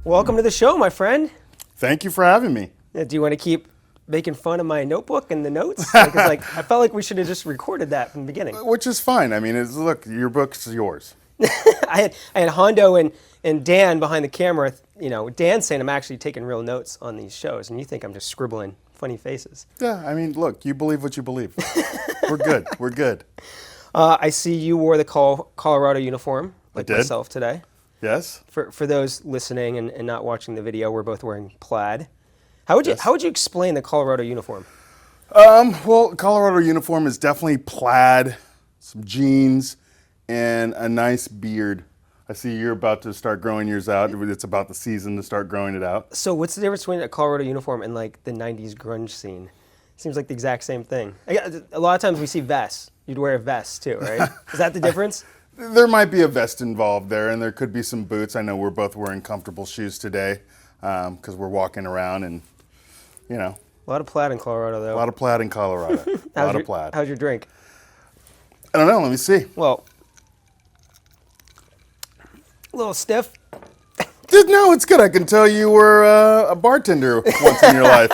Welcome to the show, my friend. Thank you for having me. Do you want to keep making fun of my notebook and the notes? Because I felt like we should have just recorded that from the beginning. Which is fine. I mean, look, your book's yours. I had Hondo and Dan behind the camera. You know, Dan saying I'm actually taking real notes on these shows, and you think I'm just scribbling funny faces. Yeah, I mean, look, you believe what you believe. We're good. We're good. I see you wore the Colorado uniform, like myself today. Yes. For those listening and not watching the video, we're both wearing plaid. How would you explain the Colorado uniform? Well, Colorado uniform is definitely plaid, some jeans, and a nice beard. I see you're about to start growing yours out. It's about the season to start growing it out. So what's the difference between a Colorado uniform and like the 90s grunge scene? Seems like the exact same thing. A lot of times we see vests. You'd wear a vest too, right? Is that the difference? There might be a vest involved there, and there could be some boots. I know we're both wearing comfortable shoes today because we're walking around and, you know. A lot of plaid in Colorado, though. A lot of plaid in Colorado. A lot of plaid. How's your drink? I don't know. Let me see. Well, a little stiff. No, it's good. I can tell you were a bartender once in your life.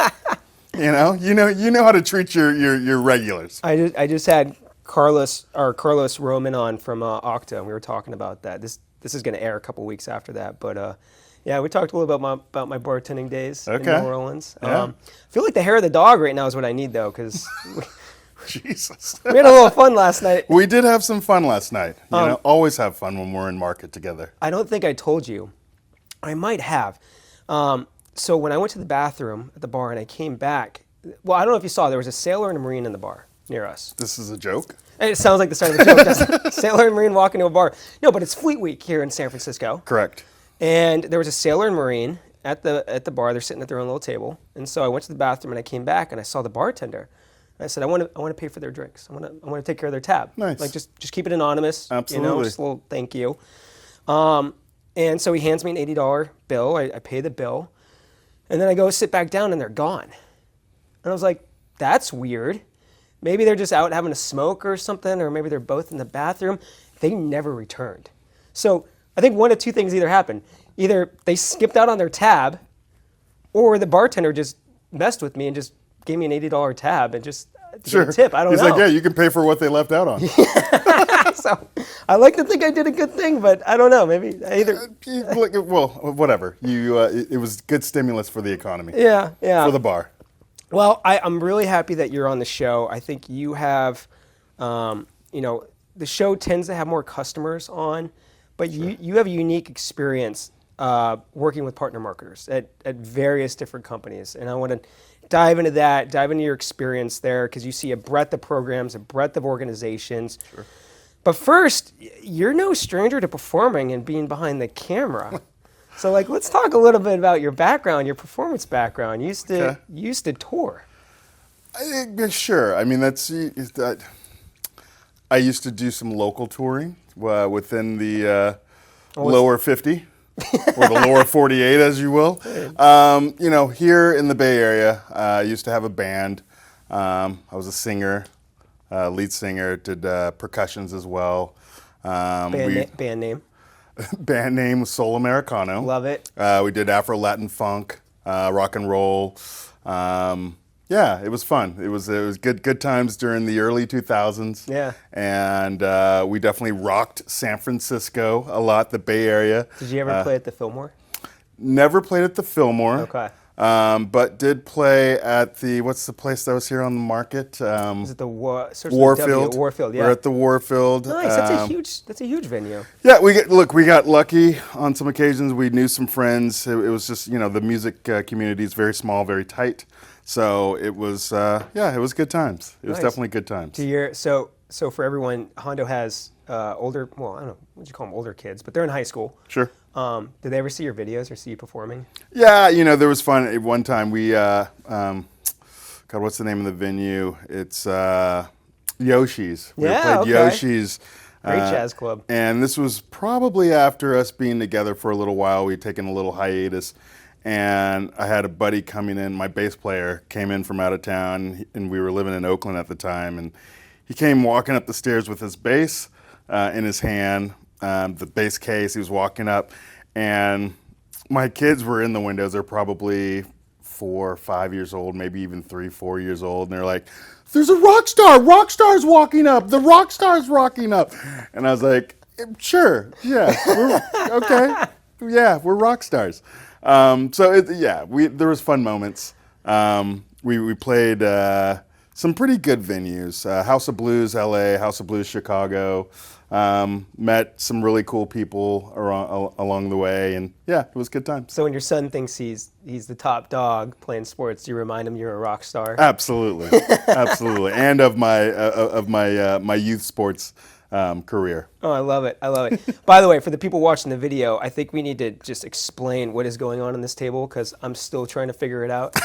You know how to treat your regulars. I just had Carlos Roman on from Octa, and we were talking about that. This is going to air a couple weeks after that, but yeah, we talked a little bit about my bartending days in New Orleans. Yeah. I feel like the hair of the dog right now is what I need, though, because Jesus, we had a little fun last night. We did have some fun last night. You know, always have fun when we're in market together. I don't think I told you. I might have. So when I went to the bathroom at the bar and I came back, well, I don't know if you saw, there was a sailor and a Marine in the bar near us. This is a joke? It sounds like the start of a joke, doesn't it? Sailor and Marine walk into a bar. No, but it's Fleet Week here in San Francisco. Correct. And there was a sailor and Marine at the bar. They're sitting at their own little table. And so I went to the bathroom and I came back and I saw the bartender. And I said, I want to pay for their drinks. I want to take care of their tab. Nice. Like just keep it anonymous. Absolutely. You know, just a little thank you. And so he hands me an $80 bill. I pay the bill. And then I go sit back down and they're gone. And I was like, that's weird. Maybe they're just out having a smoke or something, or maybe they're both in the bathroom. They never returned. So I think one of two things either happened. Either they skipped out on their tab, or the bartender just messed with me and just gave me an $80 tab and just gave a tip. I don't know. He's like, yeah, you can pay for what they left out on. So I like to think I did a good thing, but I don't know. Maybe either. Well, whatever. It was good stimulus for the economy. Yeah. For the bar. Well, I'm really happy that you're on the show. I think you have, the show tends to have more customers on, but you have a unique experience working with partner marketers at various different companies. And I want to dive into that, dive into your experience there, because you see a breadth of programs, a breadth of organizations. Sure. But first, you're no stranger to performing and being behind the camera. So, let's talk a little bit about your background, your performance background. You used to tour. Sure. I mean, I used to do some local touring within the lower 50, or the lower 48, as you will. Here in the Bay Area, I used to have a band. I was a singer, lead singer, did percussions as well. Band name? Band name was Soul Americano. Love it. We did Afro-Latin funk, rock and roll. Yeah, it was fun. It was good times during the early 2000s. Yeah. And we definitely rocked San Francisco a lot, the Bay Area. Did you ever play at the Fillmore? Never played at the Fillmore. Okay. But did play at what's the place that was here on the market? Is it the Warfield? Warfield, yeah. We're at the Warfield. Nice. That's a huge venue. Yeah, we got lucky on some occasions. We knew some friends. It was just the music community is very small, very tight. So it was it was good times. It was definitely good times. So for everyone, Hondo has older. Well, I don't know what you call them, older kids, but they're in high school. Sure. Did they ever see your videos or see you performing? Yeah, there was fun. At one time we, God, what's the name of the venue? It's Yoshi's. We played Yoshi's. Great jazz club. And this was probably after us being together for a little while. We'd taken a little hiatus. And I had a buddy coming in, my bass player came in from out of town, and we were living in Oakland at the time. And he came walking up the stairs with his bass in his hand, the bass case. He was walking up, and my kids were in the windows. They're probably 4 or 5 years old, maybe even 3, 4 years old, and they're like, "There's a rock star! Rock star's walking up! The rock star's rocking up!" And I was like, "Sure, yeah, okay, yeah, we're rock stars." There was fun moments. We played some pretty good venues: House of Blues, LA, House of Blues, Chicago. Met some really cool people along the way, and yeah, it was a good time. So when your son thinks he's the top dog playing sports, do you remind him you're a rock star? Absolutely, absolutely, and of my youth sports career. Oh, I love it. I love it. By the way, for the people watching the video, I think we need to just explain what is going on this table because I'm still trying to figure it out.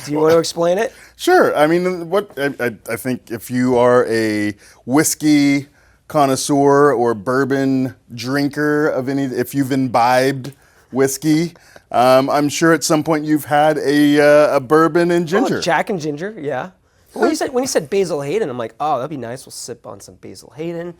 Do you want to explain it? Sure. I mean, I think if you are a whiskey connoisseur or bourbon drinker of any, if you've imbibed whiskey, I'm sure at some point you've had a bourbon and ginger. Oh, Jack and ginger, yeah. When you said Basil Hayden, I'm like, oh, that'd be nice. We'll sip on some Basil Hayden.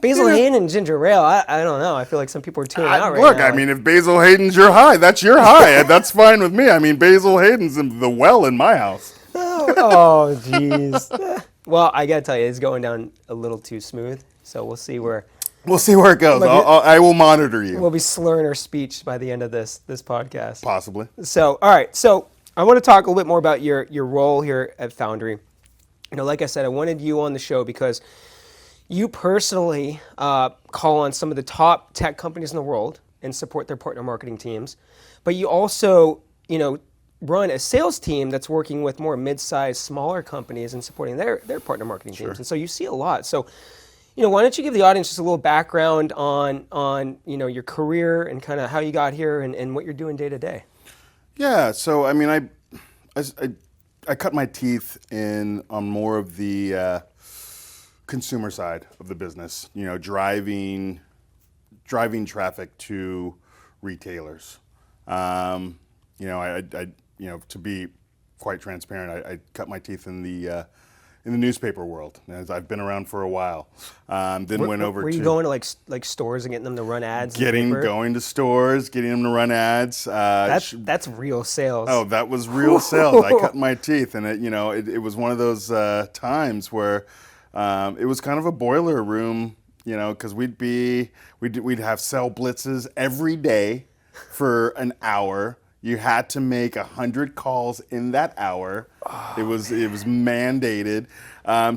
Basil Hayden and ginger ale. I don't know. I feel like some people are tuning out right now. Look, I mean, if Basil Hayden's your high, that's your high. That's fine with me. I mean, Basil Hayden's the well in my house. Oh, jeez. Well, I gotta tell you, it's going down a little too smooth. So we'll see where it goes. I will monitor you. We'll be slurring our speech by the end of this podcast. Possibly. So, all right. So I want to talk a little bit more about your role here at Foundry. You know, like I said, I wanted you on the show because you personally call on some of the top tech companies in the world and support their partner marketing teams. But you also, run a sales team that's working with more mid-sized, smaller companies and supporting their partner marketing teams. And so you see a lot. So, why don't you give the audience just a little background on your career and kind of how you got here and what you're doing day to day? Yeah. So, I mean, I cut my teeth on more of the consumer side of the business. Driving traffic to retailers. To be quite transparent, I cut my teeth in the newspaper world, as I've been around for a while. Went over. Were you going to like stores and getting them to run ads? Going to stores, getting them to run ads. That's real sales. Oh, that was real sales. I cut my teeth, and it was one of those times where it was kind of a boiler room, because we'd have sell blitzes every day for an hour. You had to make 100 calls in that hour. Oh, it was mandated.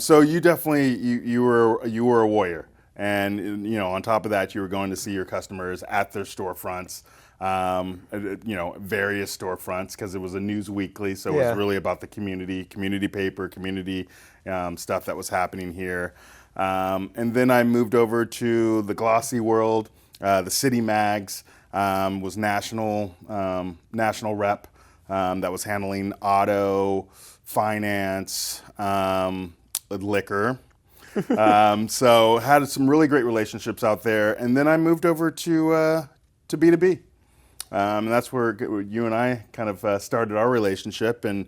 So you definitely you were a warrior, and on top of that, you were going to see your customers at their storefronts. Various storefronts, because it was a news weekly, so it was really about the community paper, community stuff that was happening here. And then I moved over to the glossy world, the city mags. Was national rep that was handling auto, finance, liquor. So had some really great relationships out there, and then I moved over to B2B. And that's where you and I kind of started our relationship. And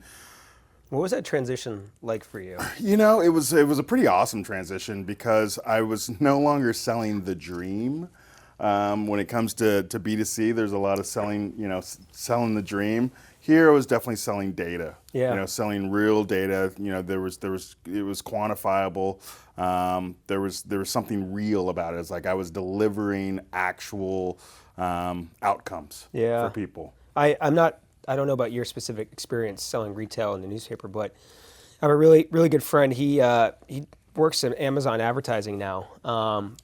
what was that transition like for you? It was a pretty awesome transition because I was no longer selling the dream. When it comes to B2C, there's a lot of selling the dream. Here, I was definitely selling data. Yeah. Selling real data. It was quantifiable. There was something real about it. It's like I was delivering actual outcomes for people. I don't know about your specific experience selling retail in the newspaper, but I have a really, really good friend. He works in Amazon advertising now,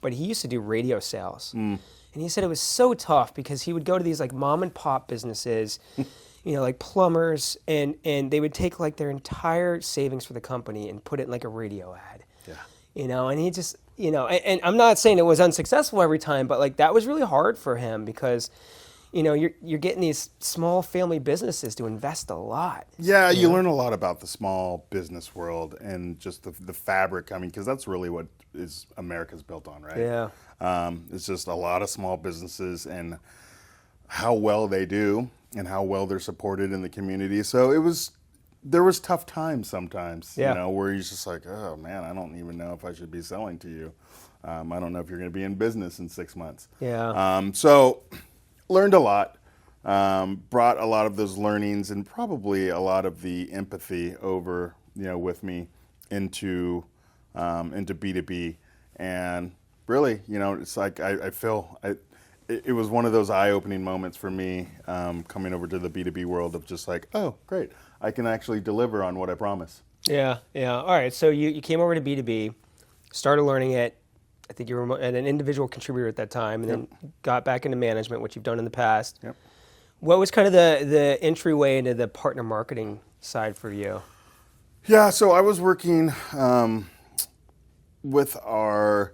but he used to do radio sales. And he said it was so tough because he would go to these like mom and pop businesses, like plumbers, and they would take like their entire savings for the company and put it in like a radio ad. Yeah. And he just, and I'm not saying it was unsuccessful every time, but like that was really hard for him because you're getting these small family businesses to invest a lot. Yeah, you learn a lot about the small business world and just the fabric. I mean, because that's really what America's built on, right? Yeah. It's just a lot of small businesses and how well they do and how well they're supported in the community. So there was tough times sometimes, where you're just like, oh man, I don't even know if I should be selling to you. I don't know if you're going to be in business in 6 months. Yeah. So learned a lot. Brought a lot of those learnings and probably a lot of the empathy over, with me into B2B. And really, it's like I feel it was one of those eye-opening moments for me coming over to the B2B world of just like, oh, great, I can actually deliver on what I promise. Yeah, yeah. All right, so you came over to B2B, started learning it. I think you were an individual contributor at that time, and then got back into management, which you've done in the past. Yep. What was kind of the entryway into the partner marketing side for you? Yeah, so I was working with our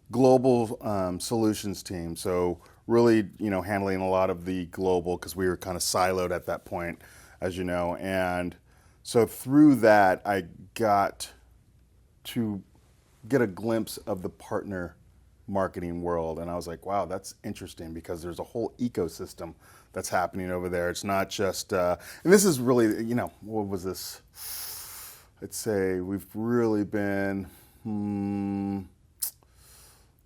global solutions team. So really, handling a lot of the global, because we were kind of siloed at that point, as you know. And so through that, I got to get a glimpse of the partner marketing world. And I was like, wow, that's interesting, because there's a whole ecosystem that's happening over there. It's not just, and this is really, what was this? I'd say we've really been,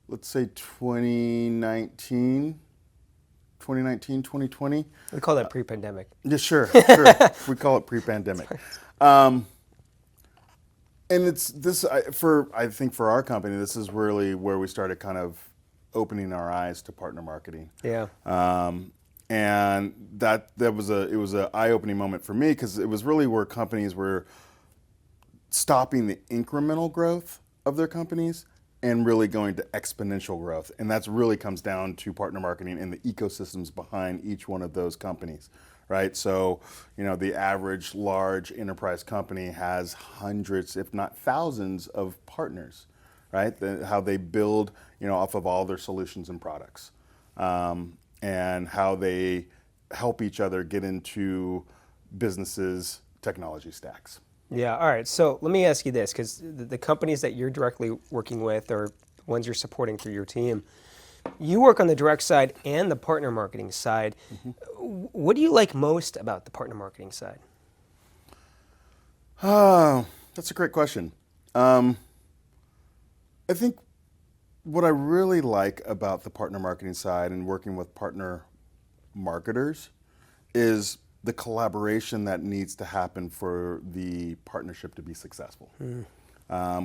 let's say 2019, 2020. We call that pre-pandemic. Yeah, sure. We call it pre-pandemic. And it's this I think for our company, this is really where we started kind of opening our eyes to partner marketing. Yeah. And it was an eye-opening moment for me, because it was really where companies were stopping the incremental growth of their companies and really going to exponential growth. And that's really comes down to partner marketing and the ecosystems behind each one of those companies, right? So, the average large enterprise company has hundreds, if not thousands, of partners, right? How they build, off of all their solutions and products, and how they help each other get into businesses' technology stacks. Yeah. All right. So let me ask you this, because the companies that you're directly working with or ones you're supporting through your team, you work on the direct side and the partner marketing side. Mm-hmm. What do you like most about the partner marketing side? That's a great question. I think what I really like about the partner marketing side and working with partner marketers is the collaboration that needs to happen for the partnership to be successful.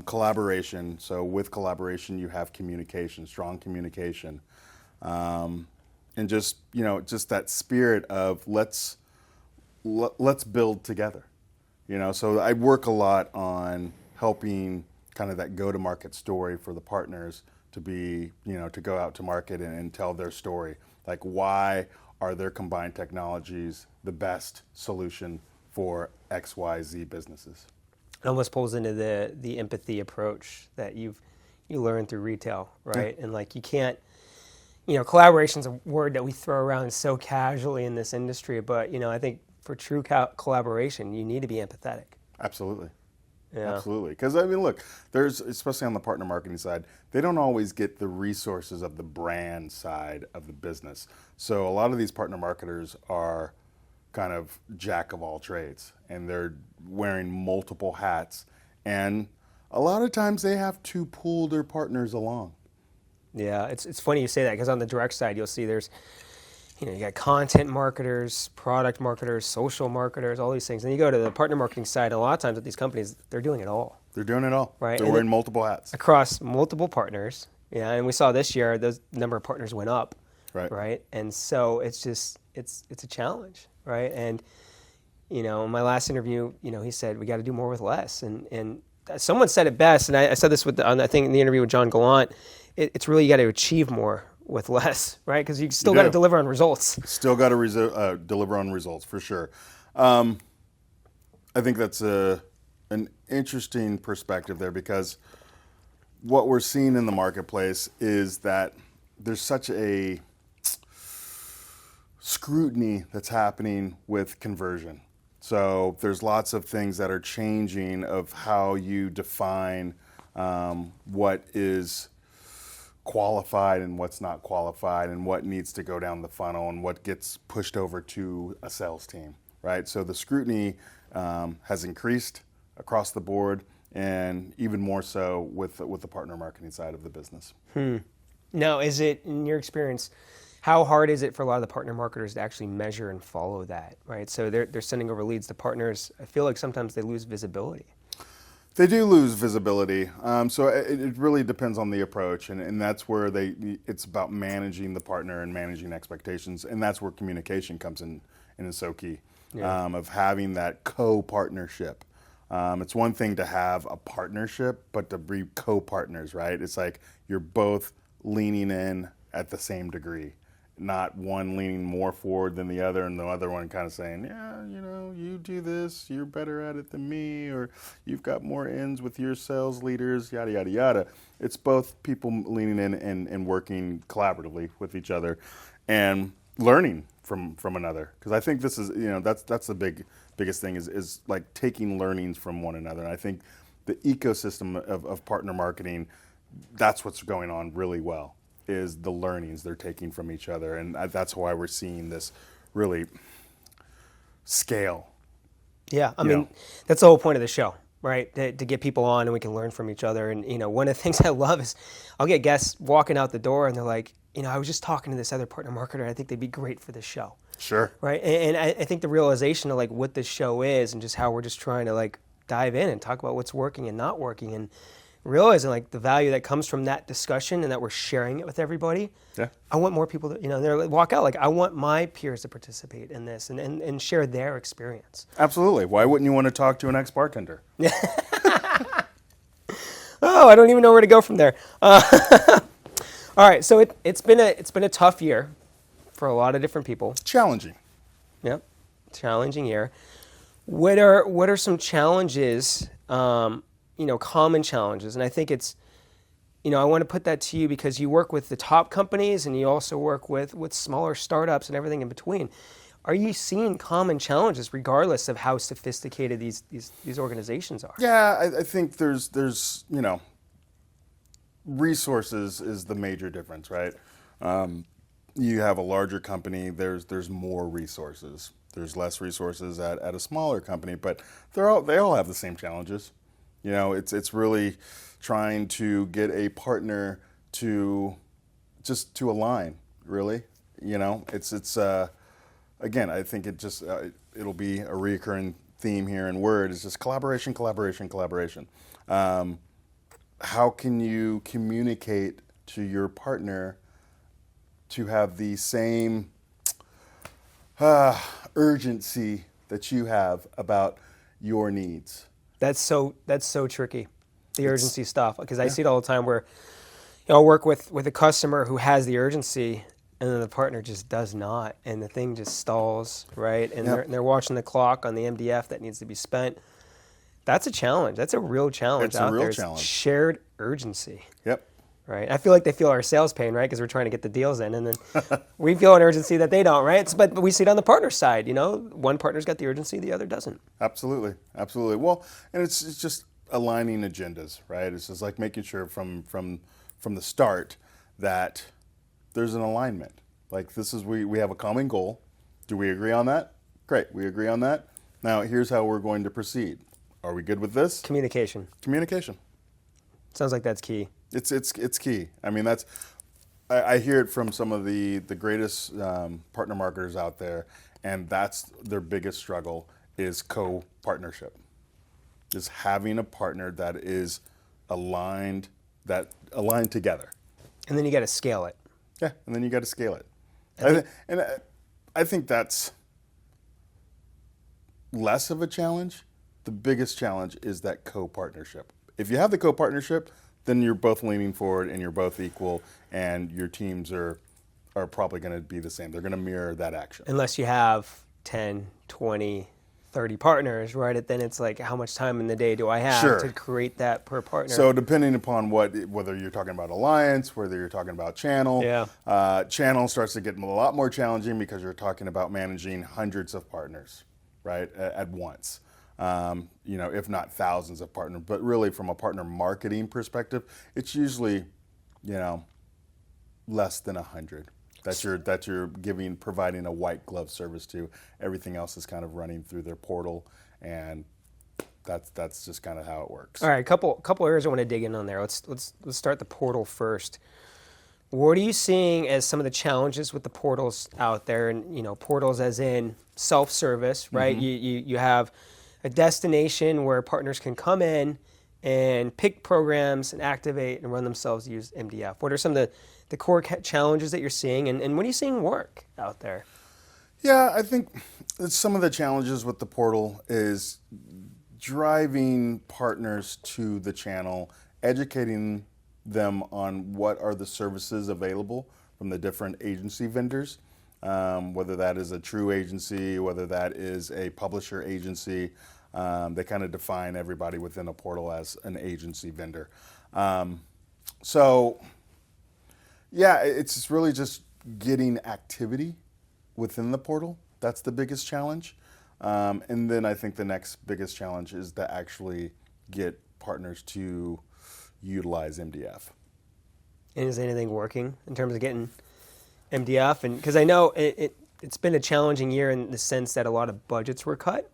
Collaboration. So with collaboration, you have communication, strong communication, and just that spirit of let's build together. So I work a lot on helping kind of that go-to-market story for the partners to be, to go out to market and tell their story. Like, why are their combined technologies the best solution for XYZ businesses? It almost pulls into the empathy approach that you learn through retail, right? Yeah. And like, you can't, collaboration's a word that we throw around so casually in this industry, but I think for true collaboration, you need to be empathetic. Absolutely. Yeah. Absolutely. Because, look, there's, especially on the partner marketing side, they don't always get the resources of the brand side of the business. So a lot of these partner marketers are kind of jack of all trades, and they're wearing multiple hats. And a lot of times they have to pull their partners along. Yeah, it's funny you say that, because on the direct side, you'll see there's, you got content marketers, product marketers, social marketers, all these things. And you go to the partner marketing side, and a lot of times with these companies, they're doing it all. They're doing it all. Right. They're wearing multiple hats. Across multiple partners. Yeah, and we saw this year, the number of partners went up. Right. Right. And so it's just, it's a challenge, right? And, in my last interview, he said, we got to do more with less. And someone said it best, and I said this I think in the interview with John Gallant, it's really, you got to achieve more with less, right? Because you still got to deliver on results. Still got to deliver on results, for sure. I think that's an interesting perspective there, because what we're seeing in the marketplace is that there's such a scrutiny that's happening with conversion. So there's lots of things that are changing of how you define what is qualified and what's not qualified, and what needs to go down the funnel and what gets pushed over to a sales team, right? So the scrutiny has increased across the board, and even more so with the partner marketing side of the business. Now, is it, in your experience, how hard is it for a lot of the partner marketers to actually measure and follow that, right? So they're sending over leads to partners. I feel like sometimes they lose visibility. They do lose visibility. So it really depends on the approach, and that's where it's about managing the partner and managing expectations, and that's where communication comes in and is so key, of having that co-partnership. It's one thing to have a partnership, but to be co-partners, right? It's like you're both leaning in at the same degree, not one leaning more forward than the other and the other one kind of saying, yeah, you do this, you're better at it than me, or you've got more ends with your sales leaders, yada, yada, yada. It's both people leaning in and working collaboratively with each other and learning from another. Because I think this is, that's the biggest thing is like taking learnings from one another. And I think the ecosystem of partner marketing, that's what's going on really well, is the learnings they're taking from each other. And that's why we're seeing this really scale. Yeah, I mean, that's the whole point of the show, right? To get people on and we can learn from each other. And, one of the things I love is I'll get guests walking out the door and they're like, I was just talking to this other partner marketer. I think they'd be great for this show. Sure. Right. And I think the realization of like what this show is and just how we're just trying to like dive in and talk about what's working and not working and realizing like the value that comes from that discussion and that we're sharing it with everybody. Yeah. I want more people to, they're like, walk out like, I want my peers to participate in this and share their experience. Absolutely. Why wouldn't you want to talk to an ex-bartender? Yeah. Oh, I don't even know where to go from there. All right. So it's been a tough year for a lot of different people. Challenging. Yep. Challenging year. What are some challenges, common challenges? And I think it's, I want to put that to you because you work with the top companies and you also work with smaller startups and everything in between. Are you seeing common challenges regardless of how sophisticated these organizations are? Yeah, I think there's resources is the major difference, right? You have a larger company, there's more resources. There's less resources at a smaller company, but they all have the same challenges. It's really trying to get a partner to align, really. It's again, I think it'll be a recurring theme here in Word is just collaboration, collaboration, collaboration. How can you communicate to your partner to have the same urgency that you have about your needs? That's so tricky, the urgency stuff, because I see it all the time where I'll work with a customer who has the urgency and then the partner just does not, and the thing just stalls, right? And they're watching the clock on the MDF that needs to be spent. That's a challenge. That's a real challenge out there. It's a real challenge. Shared urgency. Yep. Right. I feel like they feel our sales pain, right? Because we're trying to get the deals in, and then we feel an urgency that they don't, right? But we see it on the partner side. One partner's got the urgency, the other doesn't. Absolutely, absolutely. Well, and it's just aligning agendas, right? It's just like making sure from the start that there's an alignment. Like we have a common goal. Do we agree on that? Great, we agree on that. Now here's how we're going to proceed. Are we good with this? Communication. Sounds like that's key. It's key. I mean, I hear it from some of the greatest partner marketers out there, and that's their biggest struggle is co-partnership. Is having a partner that is aligned together. And then you got to scale it. Yeah, and then you got to scale it. I think that's less of a challenge. The biggest challenge is that co-partnership. If you have the co-partnership, then you're both leaning forward and you're both equal, and your teams are probably going to be the same. They're going to mirror that action. Unless you have 10, 20, 30 partners, right? Then it's like, how much time in the day do I have to create that per partner? So depending upon whether you're talking about alliance, whether you're talking about channel, channel starts to get a lot more challenging because you're talking about managing hundreds of partners, right, at once. If not thousands of partners, but really from a partner marketing perspective, it's usually, less than 100 that you're providing a white glove service to. Everything else is kind of running through their portal, and that's just kind of how it works. All right, couple areas I want to dig in on there. Let's start the portal first. What are you seeing as some of the challenges with the portals out there? And portals as in self-service, right? You have a destination where partners can come in and pick programs and activate and run themselves use MDF. What are some of the core challenges that you're seeing, and what are you seeing work out there? Yeah, I think some of the challenges with the portal is driving partners to the channel, educating them on what are the services available from the different agency vendors, whether that is a true agency, whether that is a publisher agency. They kind of define everybody within a portal as an agency vendor. So, yeah, it's really just getting activity within the portal. That's the biggest challenge. And then I think the next biggest challenge is to actually get partners to utilize MDF. And is anything working in terms of getting MDF? And because I know it's been a challenging year in the sense that a lot of budgets were cut.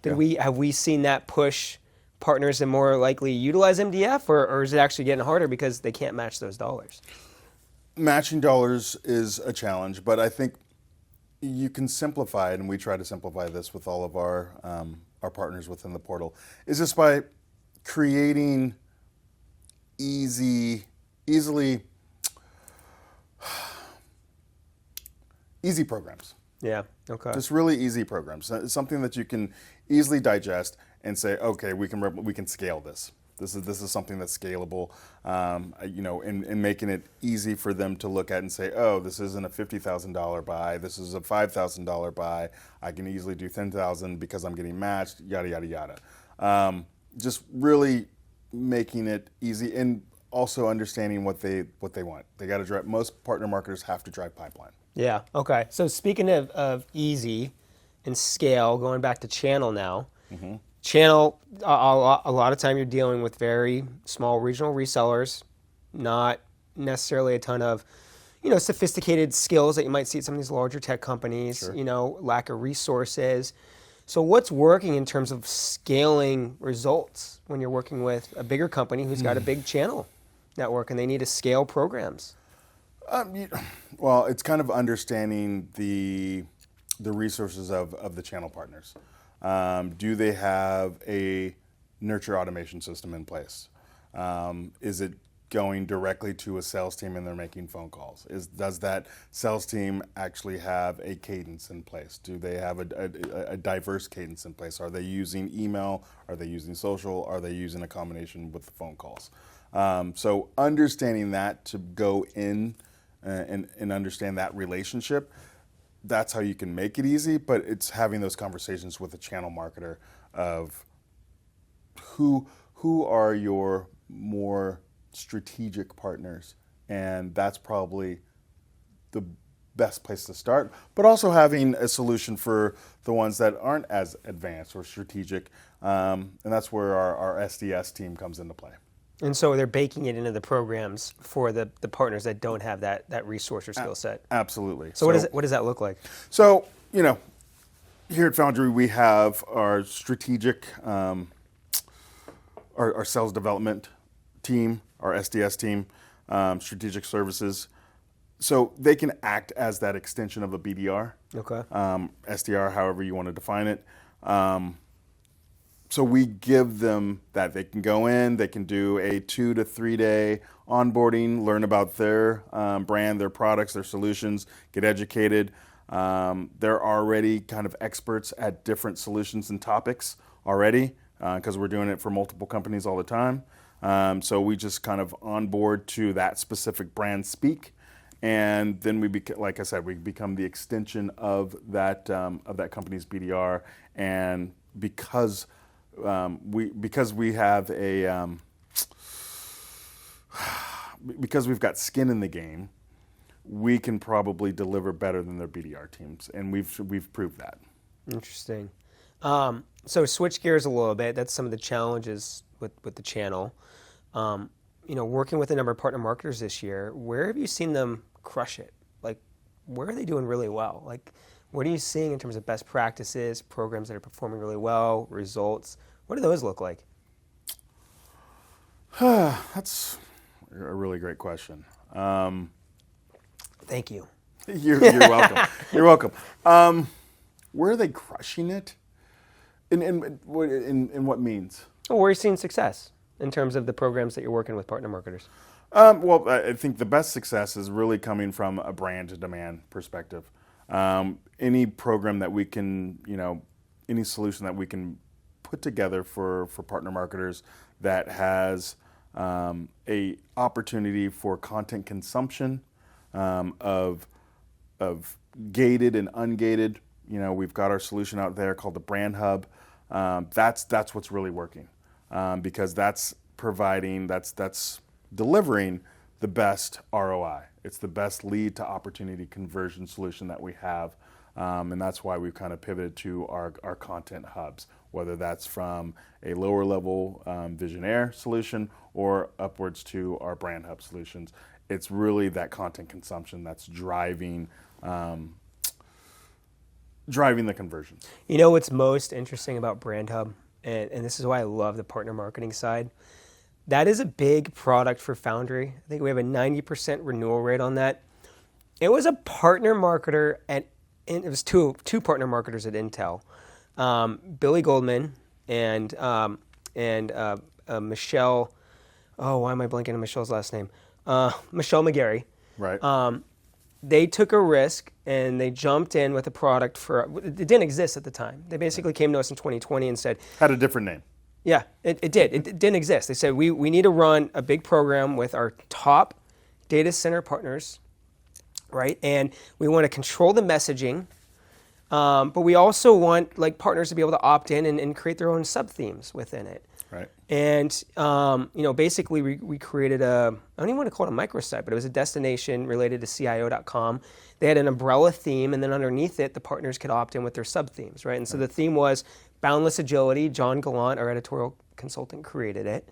Have we seen that push partners to more likely utilize MDF, or is it actually getting harder because they can't match those dollars? Matching dollars is a challenge, but I think you can simplify it, and we try to simplify this with all of our partners within the portal, is just by creating easy programs. Yeah. Okay. Just really easy programs. It's something that you can easily digest and say, okay, we can scale this. This is something that's scalable, and making it easy for them to look at and say, oh, this isn't a $50,000 buy. This is a $5,000 buy. I can easily do $10,000 because I'm getting matched. Yada yada yada. Just really making it easy, and also understanding what they want. They got to drive. Most partner marketers have to drive pipeline. Yeah. Okay. So speaking of easy and scale, going back to channel now. Mm-hmm. Channel, a lot of time you're dealing with very small regional resellers, not necessarily a ton of, sophisticated skills that you might see at some of these larger tech companies, Sure. Lack of resources. So what's working in terms of scaling results when you're working with a bigger company who's got a big channel network and they need to scale programs? Well, it's kind of understanding the resources of the channel partners. Do they have a nurture automation system in place? Is it going directly to a sales team and they're making phone calls? Does that sales team actually have a cadence in place? Do they have a diverse cadence in place? Are they using email? Are they using social? Are they using a combination with the phone calls? So understanding that to go in and understand that relationship, that's how you can make it easy, but it's having those conversations with a channel marketer of who are your more strategic partners, and that's probably the best place to start, but also having a solution for the ones that aren't as advanced or strategic, and that's where our SDS team comes into play. And so they're baking it into the programs for the partners that don't have that resource or skill set. Absolutely. So what does that look like? So, here at Foundry, we have our strategic, our sales development team, our SDS team, strategic services. So they can act as that extension of a BDR, Okay. SDR, however you want to define it. So we give them that. They can go in, they can do a 2 to 3 day onboarding, learn about their brand, their products, their solutions, get educated. They're already kind of experts at different solutions and topics already because we're doing it for multiple companies all the time. So we just kind of onboard to that specific brand speak. And then like I said, we become the extension of that company's BDR. And because we have because we've got skin in the game, we can probably deliver better than their BDR teams, and we've proved that. Interesting. So switch gears a little bit. That's some of the challenges with the channel. Working with a number of partner marketers this year, where have you seen them crush it? Like, where are they doing really well? Like, what are you seeing in terms of best practices, programs that are performing really well, results? What do those look like? That's a really great question. Thank you. You're welcome. You're welcome. Where are they crushing it? In what means? Well, where are you seeing success in terms of the programs that you're working with partner marketers? Well, I think the best success is really coming from a brand demand perspective. Any program that we can, any solution that we can put together for partner marketers that has a opportunity for content consumption of gated and ungated. We've got our solution out there called the Brand Hub. That's what's really working because that's delivering the best ROI. It's the best lead to opportunity conversion solution that we have. And that's why we've kind of pivoted to our content hubs, whether that's from a lower level Visionaire solution or upwards to our Brand Hub solutions. It's really that content consumption that's driving the conversions. What's most interesting about Brand Hub, and this is why I love the partner marketing side, that is a big product for Foundry. I think we have a 90% renewal rate on that. It was a partner marketer it was two partner marketers at Intel, Billy Goldman and Michelle. Oh, why am I blanking on Michelle's last name? Michelle McGarry. Right. They took a risk and they jumped in with a product it didn't exist at the time. They basically came to us in 2020 and said, had a different name. Yeah, it did. It didn't exist. They said, we need to run a big program with our top data center partners, right? And we want to control the messaging, but we also want partners to be able to opt in and create their own sub-themes within it. Right. And, basically we created I don't even want to call it a microsite, but it was a destination related to CIO.com. They had an umbrella theme, and then underneath it, the partners could opt in with their sub-themes, right? And so the theme was Boundless Agility. John Gallant, our editorial consultant, created it.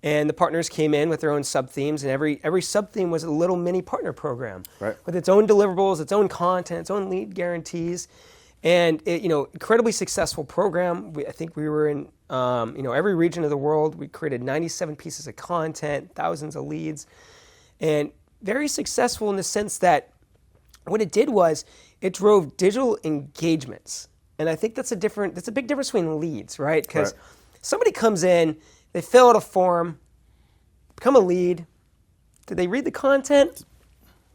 And the partners came in with their own sub-themes, and every sub-theme was a little mini partner program, right, with its own deliverables, its own content, its own lead guarantees. And incredibly successful program. I think we were in every region of the world. We created 97 pieces of content, thousands of leads, and very successful in the sense that what it did was it drove digital engagements. And I think that's a big difference between leads, right? Because somebody comes in, they fill out a form, become a lead. Did they read the content?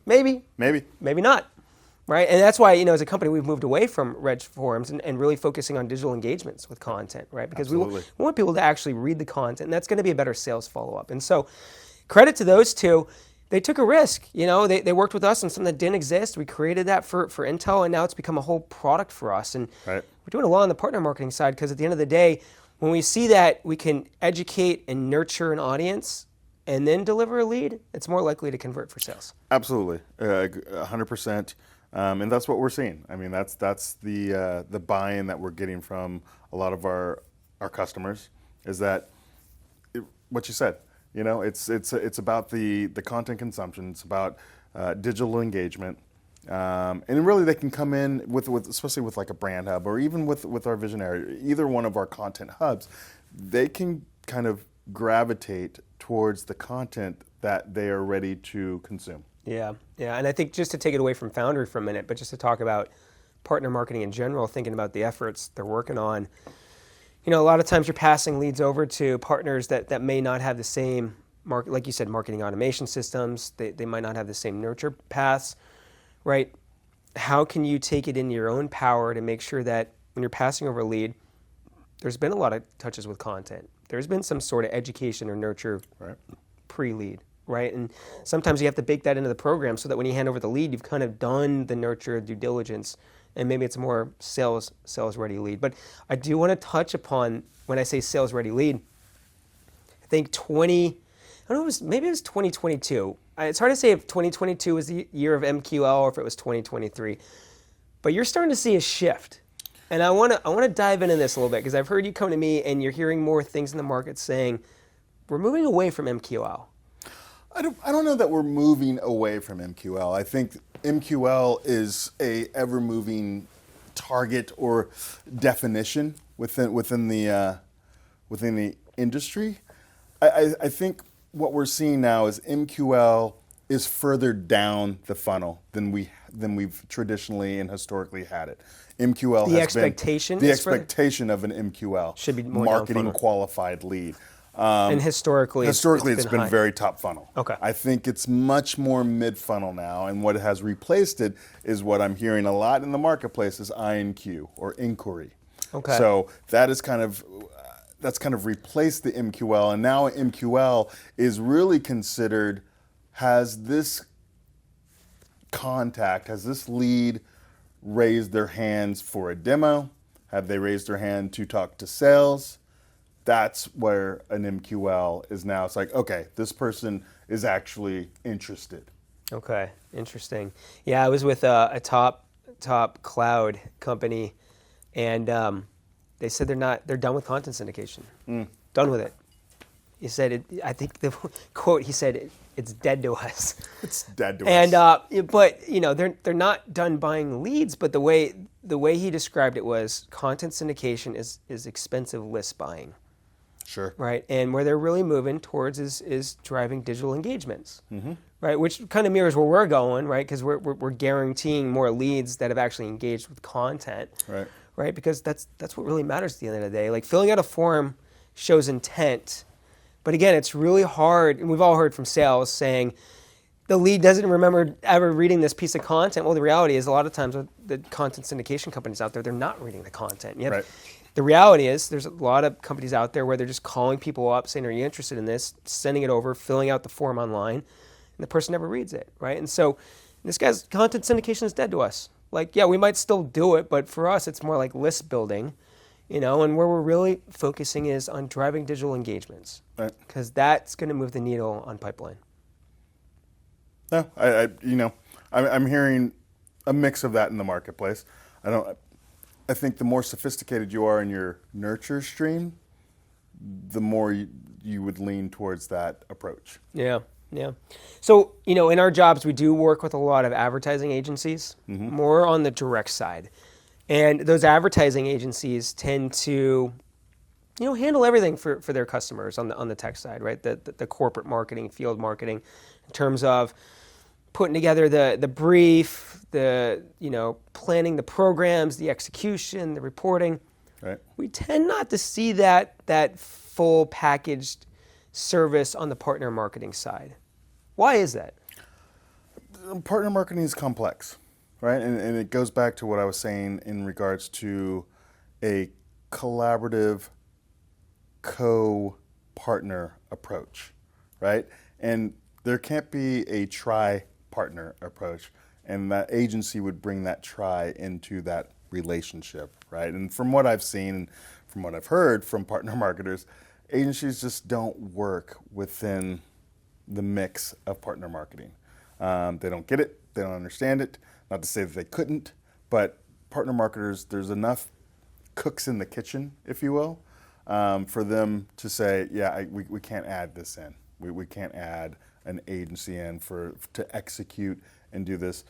Maybe. Maybe not. Right, and that's why as a company we've moved away from reg forums and really focusing on digital engagements with content, right? Because we want people to actually read the content, and that's going to be a better sales follow-up. And so, credit to those two, they took a risk. They worked with us on something that didn't exist. We created that for Intel, and now it's become a whole product for us. And we're doing a lot on the partner marketing side because at the end of the day, when we see that we can educate and nurture an audience and then deliver a lead, it's more likely to convert for sales. Absolutely, 100%. And that's what we're seeing. I mean, that's the buy-in that we're getting from a lot of our customers is that what you said. It's about the content consumption. It's about digital engagement, and really they can come in with especially with like a Brand Hub or even with our Visionary, either one of our content hubs. They can kind of gravitate towards the content that they are ready to consume. Yeah, and I think just to take it away from Foundry for a minute, but just to talk about partner marketing in general, thinking about the efforts they're working on, a lot of times you're passing leads over to partners that may not have the same, like you said, marketing automation systems. They might not have the same nurture paths, right? How can you take it into your own power to make sure that when you're passing over a lead, there's been a lot of touches with content. There's been some sort of education or nurture pre-lead. Right, and sometimes you have to bake that into the program so that when you hand over the lead, you've kind of done the nurture, due diligence, and maybe it's a more sales ready lead. But I do want to touch upon when I say sales ready lead. I think maybe it was 2022. It's hard to say if 2022 was the year of MQL or if it was 2023. But you're starting to see a shift, and I want to dive into this a little bit because I've heard you come to me and you're hearing more things in the market saying we're moving away from MQL. I don't know that we're moving away from MQL. I think MQL is a ever-moving target or definition within the industry. I think what we're seeing now is MQL is further down the funnel than we've traditionally and historically had it. MQL The expectation the is further- expectation of an MQL Should be more down marketing funnel. qualified lead. And historically It's been high. very top funnel. Okay. I think it's much more mid funnel now, and what has replaced it is what I'm hearing a lot in the marketplace is INQ or inquiry. Okay. So that's kind of replaced the MQL, and now MQL is really considered, has this lead raised their hands for a demo? Have they raised their hand to talk to sales? That's where an MQL is now. It's like, okay, this person is actually interested. Okay, interesting. Yeah, I was with a top cloud company, and they said they're done with content syndication. Done with it. He said, I think the quote he said, it's dead to us. It's dead to us. And but they're not done buying leads. But the way he described it was content syndication is expensive list buying. Sure. Right, and where they're really moving towards is driving digital engagements, right? Which kind of mirrors where we're going, right? Because we're guaranteeing more leads that have actually engaged with content, right? Because that's what really matters at the end of the day. Like filling out a form shows intent, but again, it's really hard. And we've all heard from sales saying the lead doesn't remember ever reading this piece of content. Well, the reality is a lot of times with the content syndication companies out there, they're not reading the content. Right. The reality is there's a lot of companies out there where they're just calling people up saying, are you interested in this? Sending it over, filling out the form online, and the person never reads it, right? And so this guy's content syndication is dead to us. Like, yeah, we might still do it, but for us, it's more like list building, and where we're really focusing is on driving digital engagements, because that's going to move the needle on pipeline. No, I'm hearing a mix of that in the marketplace. I think the more sophisticated you are in your nurture stream, the more you would lean towards that approach. Yeah. So, in our jobs, we do work with a lot of advertising agencies, more on the direct side. And those advertising agencies tend to, handle everything for their customers on the tech side, right? The corporate marketing, field marketing, in terms of putting together the brief, planning the programs, the execution, the reporting. Right. We tend not to see that full packaged service on the partner marketing side. Why is that? Partner marketing is complex, right? And it goes back to what I was saying in regards to a collaborative co-partner approach, right? And there can't be a tri-partner approach, and that agency would bring that tri into that relationship, right? And from what I've seen and from what I've heard from partner marketers, agencies just don't work within the mix of partner marketing. They don't get it. They don't understand it. Not to say that they couldn't, but partner marketers, there's enough cooks in the kitchen, if you will, for them to say, yeah, we can't add this in. We can't add an agency in to execute and do this.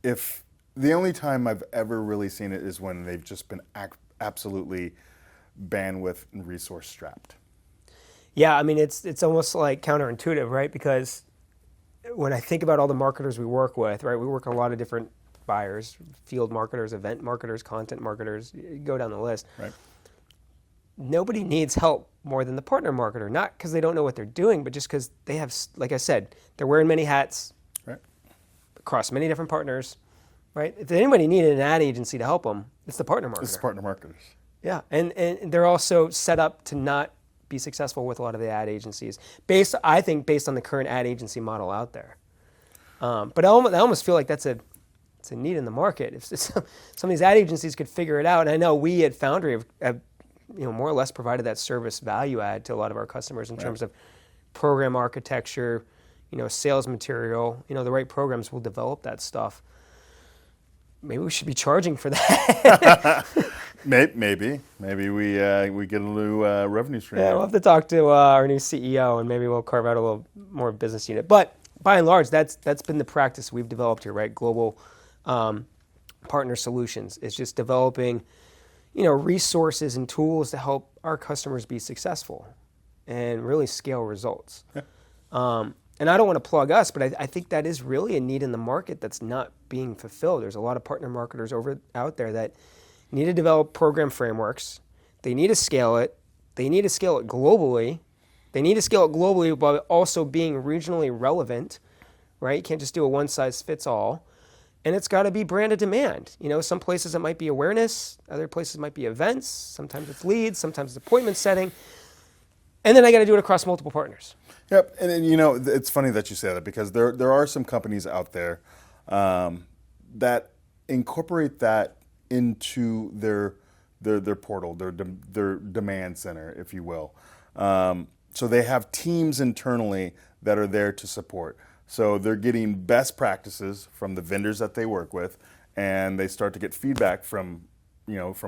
If the only time I've ever really seen it is when they've just been absolutely bandwidth and resource strapped. Yeah, I mean, it's almost like counterintuitive, right? Because when I think about all the marketers we work with, right, we work with a lot of different buyers, field marketers, event marketers, content marketers, you go down the list. Right. Nobody needs help more than the partner marketer, not because they don't know what they're doing, but just because they have, like I said, they're wearing many hats across many different partners, right? If anybody needed an ad agency to help them, it's the partner marketer. It's the partner marketers. Yeah, and they're also set up to not be successful with a lot of the ad agencies, I think based on the current ad agency model out there. But I almost feel like it's a need in the market. If some of these ad agencies could figure it out, and I know we at Foundry have more or less provided that service value add to a lot of our customers in terms of program architecture, sales material, the right programs will develop that stuff. Maybe we should be charging for that. Maybe we get a new revenue stream. Yeah, we'll have to talk to our new CEO, and maybe we'll carve out a little more business unit. But by and large, that's been the practice we've developed here, right? Global partner solutions. It's just developing, resources and tools to help our customers be successful and really scale results. Yeah. and I don't want to plug us, but I think that is really a need in the market that's not being fulfilled. There's a lot of partner marketers out there that need to develop program frameworks. They need to scale it. They need to scale it globally. They need to scale it globally while also being regionally relevant, right? You can't just do a one-size-fits-all. And it's got to be branded demand. Some places it might be awareness. Other places it might be events. Sometimes it's leads. Sometimes it's appointment setting. And then I got to do it across multiple partners. Yep, and it's funny that you say that because there are some companies out there that incorporate that into their portal, their demand center, if you will. So they have teams internally that are there to support. So they're getting best practices from the vendors that they work with, and they start to get feedback from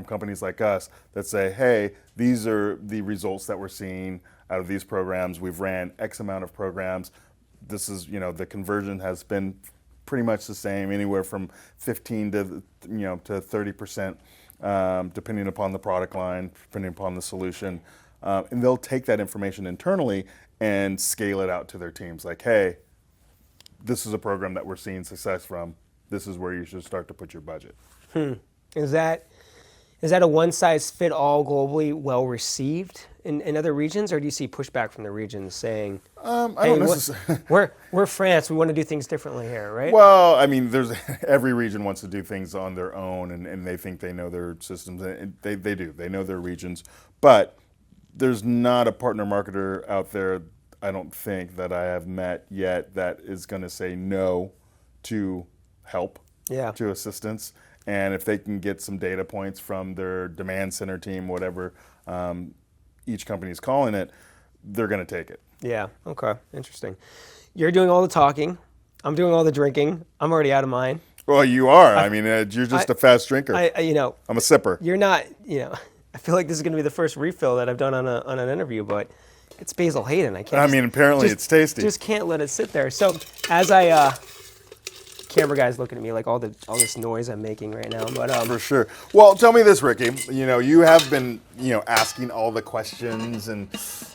companies like us that say, hey, these are the results that we're seeing out of these programs. We've ran X amount of programs. This is, the conversion has been pretty much the same, anywhere from 15 to 30%, depending upon the product line, depending upon the solution. And they'll take that information internally and scale it out to their teams. Like, hey, this is a program that we're seeing success from. This is where you should start to put your budget. Is that a one-size-fit-all globally well received in other regions, or do you see pushback from the regions saying, we're France, we want to do things differently here, right? Well, I mean, every region wants to do things on their own, and they think they know their systems. And they do. They know their regions. But there's not a partner marketer out there, I don't think, that I have met yet that is going to say no to help, to assistance. And if they can get some data points from their demand center team, whatever each company is calling it, they're going to take it. Yeah. Okay. Interesting. You're doing all the talking. I'm doing all the drinking. I'm already out of mine. Well, you are. I mean, you're just a fast drinker. I'm a sipper. You're not, I feel like this is going to be the first refill that I've done on an interview, but it's Basil Hayden. Apparently it's tasty. Just can't let it sit there. So as camera guy's looking at me like all this noise I'm making right now. But for sure. Well, tell me this, Ricky. You have been asking all the questions, and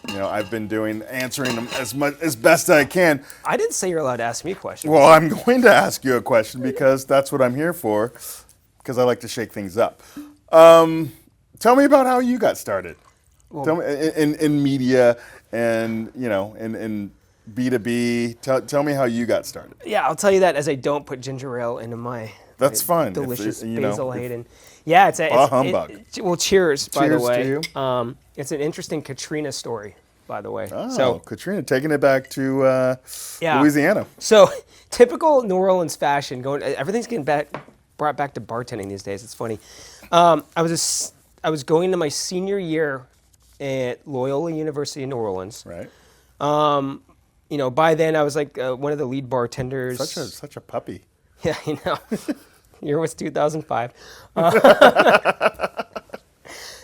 I've been answering them as best I can. I didn't say you're allowed to ask me questions. Well, I'm going to ask you a question because that's what I'm here for. Because I like to shake things up. Tell me about how you got started. Well, tell me in media and in B2B. Tell me how you got started. Yeah, I'll tell you that as I don't put ginger ale into my fine. Delicious Basil Hayden. Yeah, it's humbug. Well, cheers, by the way. Cheers to you. It's an interesting Katrina story, by the way. Oh, so Katrina, taking it back to Louisiana. So typical New Orleans fashion. Everything's getting brought back to bartending these days. It's funny. I was going to my senior year at Loyola University in New Orleans. Right. By then I was like one of the lead bartenders. Such a puppy. Yeah, Year was 2005.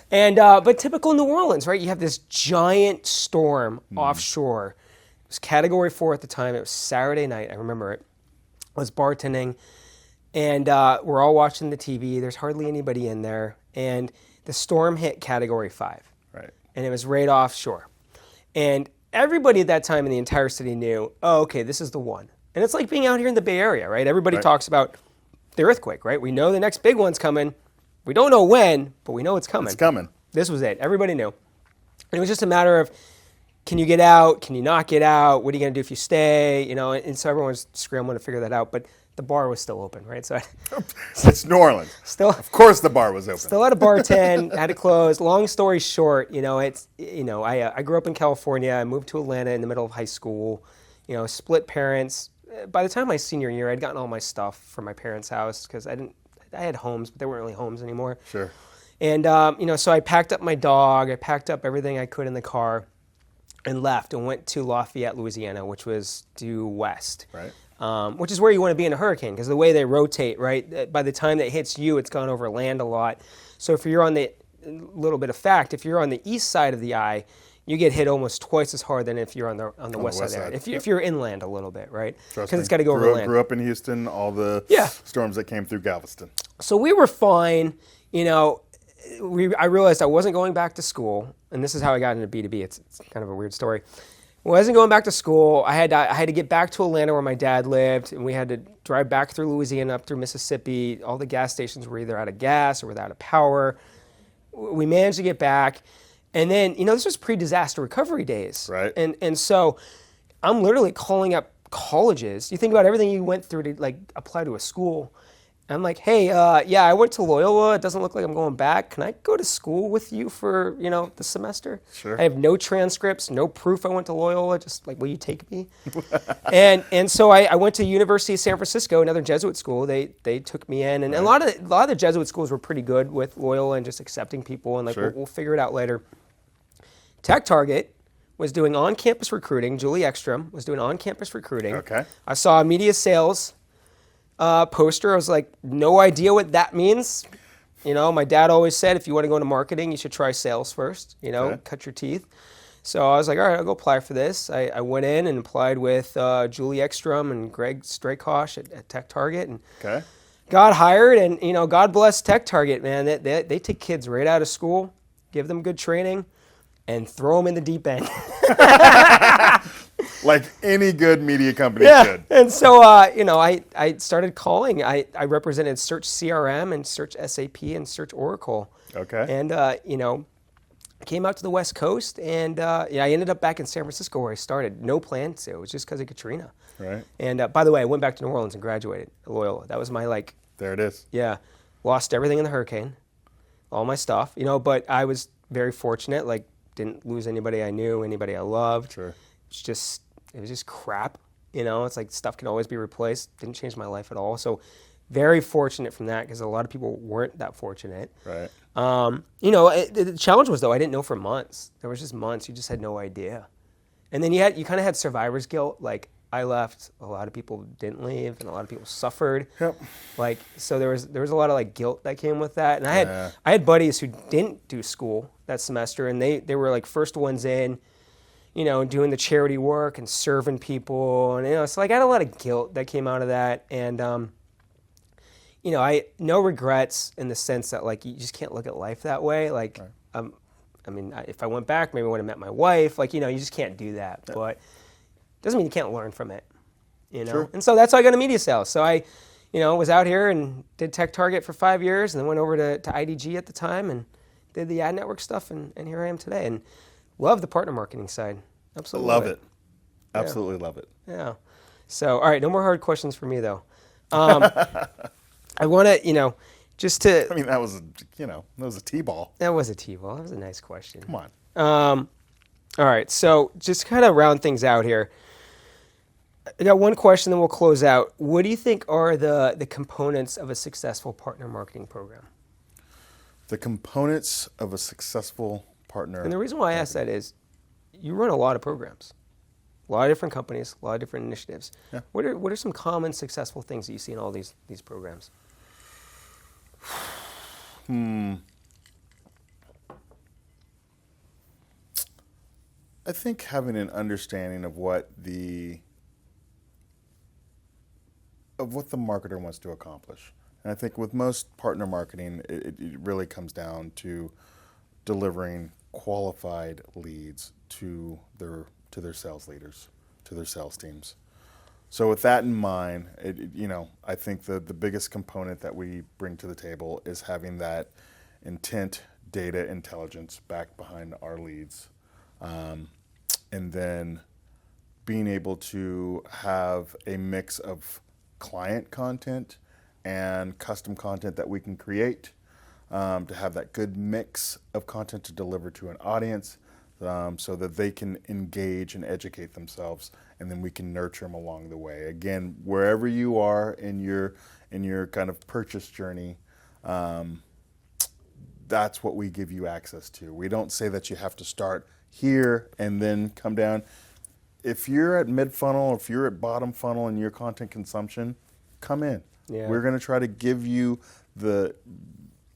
But typical New Orleans, right? You have this giant storm offshore. It was Category 4 at the time. It was Saturday night. I remember it. I was bartending, and we're all watching the TV. There's hardly anybody in there, and the storm hit Category 5. Right. And it was right offshore. And everybody at that time in the entire city knew, oh, okay, this is the one. And it's like being out here in the Bay Area, right? Everybody talks about the earthquake, right? We know the next big one's coming. We don't know when, but we know it's coming. It's coming. This was it. Everybody knew. And it was just a matter of, can you get out? Can you not get out? What are you going to do if you stay? And so everyone was scrambling to figure that out. But the bar was still open, right? So it's New Orleans. Of course the bar was open. Still had a bartend, had to close. Long story short, I grew up in California. I moved to Atlanta in the middle of high school. Split parents. By the time my senior year, I'd gotten all my stuff from my parents' house because I had homes, but they weren't really homes anymore. Sure. And so I packed up my dog. I packed up everything I could in the car, and left and went to Lafayette, Louisiana, which was due west. Right. Which is where you want to be in a hurricane, because the way they rotate, right, by the time that hits you, it's gone over land a lot. So if you're on the east side of the eye, you get hit almost twice as hard than if you're on the west side there. If you're inland a little bit, right? Because it's got to go over land. Grew up in Houston, all the storms that came through Galveston. So we were fine. I realized I wasn't going back to school, and this is how I got into B2B. It's kind of a weird story. wasn't going back to school. I had to get back to Atlanta where my dad lived, and we had to drive back through Louisiana up through Mississippi. All the gas stations were either out of gas or without a power. We managed to get back, and then this was pre-disaster recovery days, Right. And so I'm literally calling up colleges. You think about everything you went through to like apply to a school. I'm like, hey, yeah, I went to Loyola. It doesn't look like I'm going back. Can I go to school with you for, the semester? Sure. I have no transcripts, no proof I went to Loyola. Just like, will you take me? and so I went to University of San Francisco, another Jesuit school. They took me in, and a lot of the Jesuit schools were pretty good with Loyola and just accepting people and like Sure. we'll figure it out later. Tech Target was doing on-campus recruiting. Julie Ekstrom was doing on-campus recruiting. Okay. I saw a media sales poster. I was like, no idea what that means. My dad always said, if you want to go into marketing, you should try sales first, Okay. cut your teeth. So I was like, all right, I'll go apply for this. I went in and applied with Julie Ekstrom and Greg Straykosh at Tech Target and Okay. got hired. And, God bless Tech Target, man. They take kids right out of school, give them good training, and throw them in the deep end. Like any good media company should. And so, I started calling. I represented Search CRM and Search SAP and Search Oracle. Okay. And, came out to the West Coast, and I ended up back in San Francisco where I started. No plan to. It was just because of Katrina. Right. And by the way, I went back to New Orleans and graduated at Loyola. That was my There it is. lost everything in the hurricane, all my stuff, but I was very fortunate, didn't lose anybody I knew, anybody I loved. Sure. It was just crap, It's like stuff can always be replaced. Didn't change my life at all. So very fortunate from that because a lot of people weren't that fortunate. Right. The challenge was, though, I didn't know for months. There was just months. You just had no idea. And then you kind of had survivor's guilt. Like, I left, a lot of people didn't leave, and a lot of people suffered. Yep. So there was a lot of guilt that came with that. And I had buddies who didn't do school that semester, and they were first ones in, doing the charity work and serving people, and so I got a lot of guilt that came out of that, and I no regrets in the sense that you just can't look at life that way. If I went back, maybe I would have met my wife. You just can't do that. Yeah. But doesn't mean you can't learn from it. Sure. And so that's how I got into media sales. So I, was out here and did Tech Target for 5 years, and then went over to IDG at the time and did the ad network stuff, and here I am today. And love the partner marketing side. Absolutely love it. Absolutely love it. Yeah. So, all right, no more hard questions for me, though. I want to, just to... I mean, that was a T-ball. That was a T-ball. That was a nice question. Come on. All right, so just kind of round things out here. I got one question, then we'll close out. What do you think are the components of a successful partner marketing program? The components of a successful partner. And the reason why I ask that is you run a lot of programs, a lot of different companies, a lot of different initiatives. Yeah. What are some common successful things that you see in all these programs? I think having an understanding of what the marketer wants to accomplish. And I think with most partner marketing, it really comes down to delivering qualified leads to their sales leaders, to their sales teams. So with that in mind, I think the biggest component that we bring to the table is having that intent, data, intelligence back behind our leads. And then being able to have a mix of client content and custom content that we can create, to have that good mix of content to deliver to an audience, so that they can engage and educate themselves, and then we can nurture them along the way. Again, wherever you are in your kind of purchase journey, that's what we give you access to. We don't say that you have to start here and then come down. If you're at mid-funnel, if you're at bottom funnel in your content consumption, come in. Yeah. We're going to try to give you the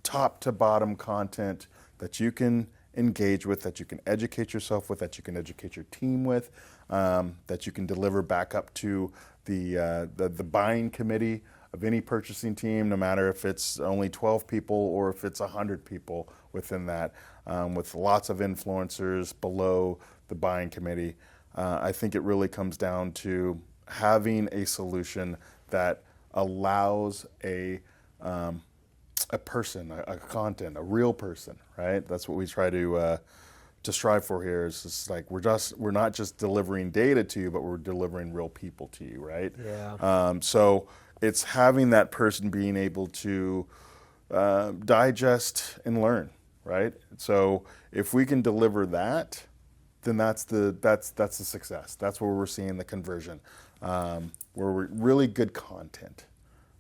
top to bottom content that you can engage with, that you can educate yourself with, that you can educate your team with, that you can deliver back up to the buying committee of any purchasing team, no matter if it's only 12 people or if it's 100 people within that, with lots of influencers below the buying committee. I think it really comes down to having a solution that allows a person, a content, a real person, right? That's what we try to strive for here. Is just like we're not just delivering data to you, but we're delivering real people to you, right? Yeah. So it's having that person being able to digest and learn, right? So if we can deliver that, then that's the success. That's where we're seeing the conversion. Where we're really good content,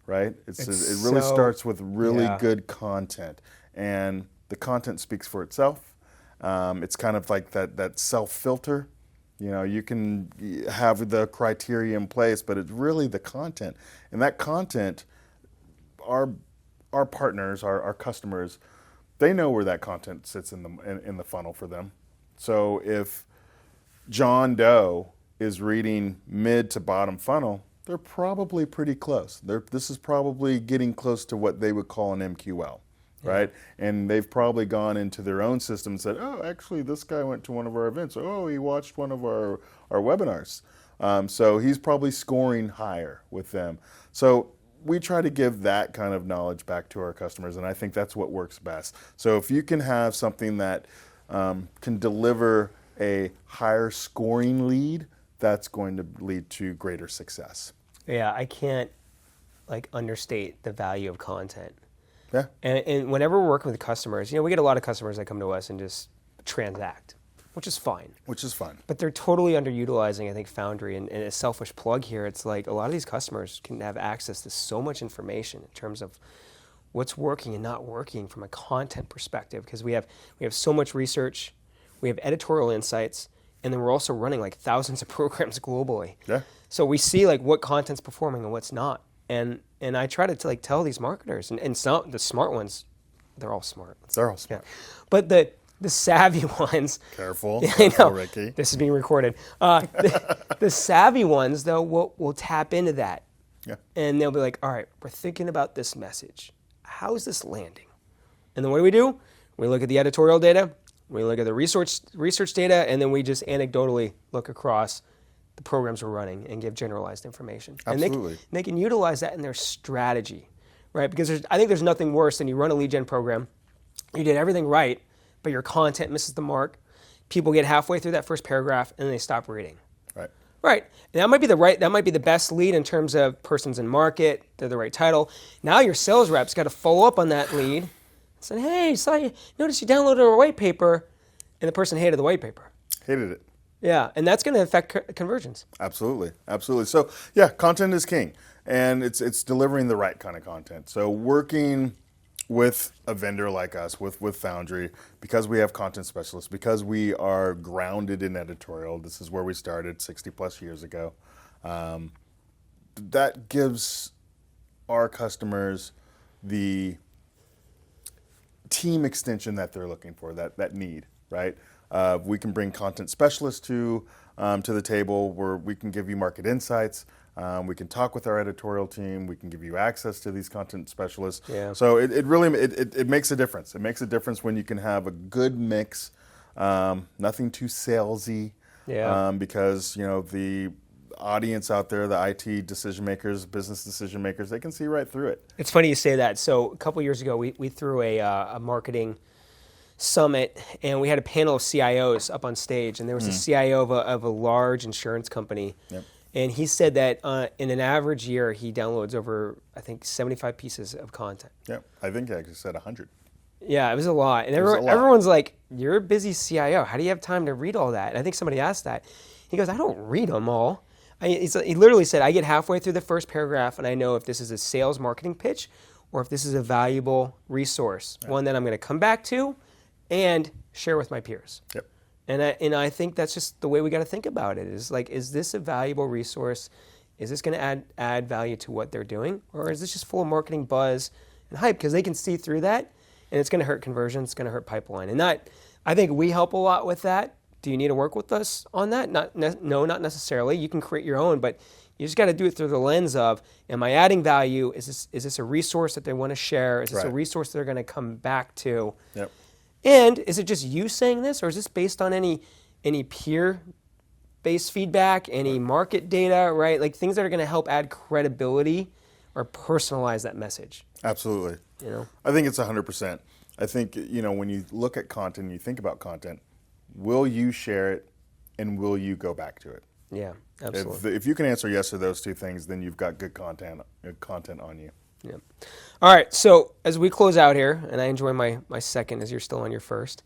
right? It really starts with really good content, and the content speaks for itself. It's kind of like that self-filter. You know, you can have the criteria in place, but it's really the content. And that content, our partners, our customers, they know where that content sits in the funnel for them. So if John Doe is reading mid to bottom funnel, they're probably pretty close. This is probably getting close to what they would call an MQL. Right? And they've probably gone into their own system and said, oh, actually, this guy went to one of our events. Oh, he watched one of our webinars. So he's probably scoring higher with them. So we try to give that kind of knowledge back to our customers, and I think that's what works best. So if you can have something that can deliver a higher scoring lead, that's going to lead to greater success. Yeah, I can't understate the value of content. Yeah. And whenever we're working with customers, we get a lot of customers that come to us and just transact, which is fine. But they're totally underutilizing, I think, Foundry. And a selfish plug here, it's like a lot of these customers can have access to so much information in terms of what's working and not working from a content perspective, because we have so much research, we have editorial insights, and then we're also running thousands of programs globally. Yeah. So we see what content's performing and what's not. And I try to tell these marketers, and some the smart ones, they're all smart. They're all smart. Yeah. But the savvy ones. Careful. I know. Ricky. This is being recorded. The savvy ones, though, will tap into that. Yeah. And they'll be like, all right, we're thinking about this message. How is this landing? And then what do? We look at the editorial data, we look at the research data, and then we just anecdotally look across the programs we're running and give generalized information. Absolutely. And they can utilize that in their strategy, right? Because I think there's nothing worse than you run a lead gen program, you did everything right, but your content misses the mark. People get halfway through that first paragraph and then they stop reading. Right. Right. And that might be the best lead in terms of persons in market, they're the right title. Now your sales rep's got to follow up on that lead and say, hey, notice you downloaded our white paper, and the person hated the white paper. Hated it. Yeah, and that's going to affect conversions. Absolutely, absolutely. So yeah, content is king, and it's delivering the right kind of content. So working with a vendor like us, with Foundry, because we have content specialists, because we are grounded in editorial. This is where we started 60 plus years ago. That gives our customers the team extension that they're looking for, that need, right? We can bring content specialists to the table where we can give you market insights. We can talk with our editorial team. We can give you access to these content specialists. Yeah. So it really makes a difference. It makes a difference when you can have a good mix, nothing too salesy. Yeah. Because the audience out there, the IT decision makers, business decision makers, they can see right through it. It's funny you say that. So a couple years ago, we threw a marketing summit, and we had a panel of CIOs up on stage, and there was a CIO of a large insurance company. Yep. And he said that in an average year, he downloads over, I think, 75 pieces of content. Yeah, I think I actually said 100. Yeah, it was a lot. And everyone's like, you're a busy CIO. How do you have time to read all that? And I think somebody asked that. He goes, I don't read them all. He literally said, I get halfway through the first paragraph, and I know if this is a sales marketing pitch or if this is a valuable resource, one that I'm going to come back to and share with my peers. Yep. And I think that's just the way we got to think about it. Is this a valuable resource? Is this going to add value to what they're doing, or is this just full of marketing buzz and hype? Because they can see through that, and it's going to hurt conversion. It's going to hurt pipeline, and I think we help a lot with that. Do you need to work with us on that? No, not necessarily. You can create your own, but you just got to do it through the lens of, am I adding value? Is this a resource that they want to share? Is this a resource they're going to come back to? Yep. And is it just you saying this, or is this based on any peer based feedback, any market data, right? Like things that are going to help add credibility or personalize that message. Absolutely. You know? I think it's 100%. I think, when you look at content, you think about content, will you share it and will you go back to it? Yeah, absolutely. If you can answer yes to those two things, then you've got good content on you. Yeah. All right. So as we close out here, and I enjoy my second as you're still on your first.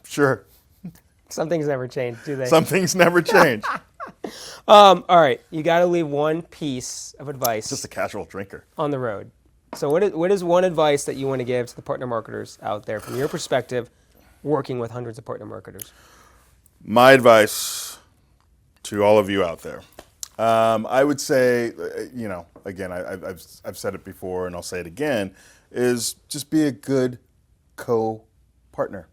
Sure. Some things never change, do they? Some things never change. All right. You got to leave one piece of advice. Just a casual drinker. On the road. So what is one advice that you want to give to the partner marketers out there from your perspective, working with hundreds of partner marketers? My advice to all of you out there, I would say, again, I've said it before and I'll say it again, is just be a good co-partner.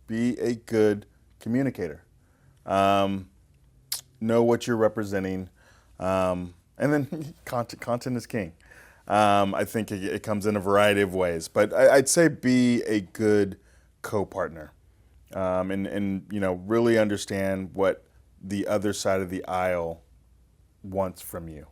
Be a good communicator. Know what you're representing, and then content is king. I think it comes in a variety of ways, but I'd say be a good co-partner, and really understand what the other side of the aisle wants from you.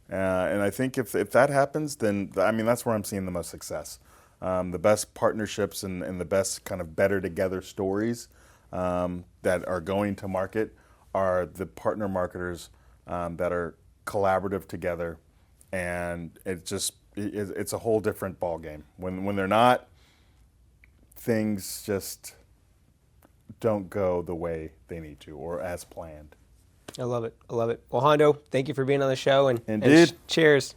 And I think if that happens, then that's where I'm seeing the most success. The best partnerships and the best kind of better together stories that are going to market are the partner marketers that are collaborative together, and it's a whole different ball game. When they're not, things just don't go the way they need to or as planned. I love it. I love it. Well, Hondo, thank you for being on the show, and Indeed. cheers.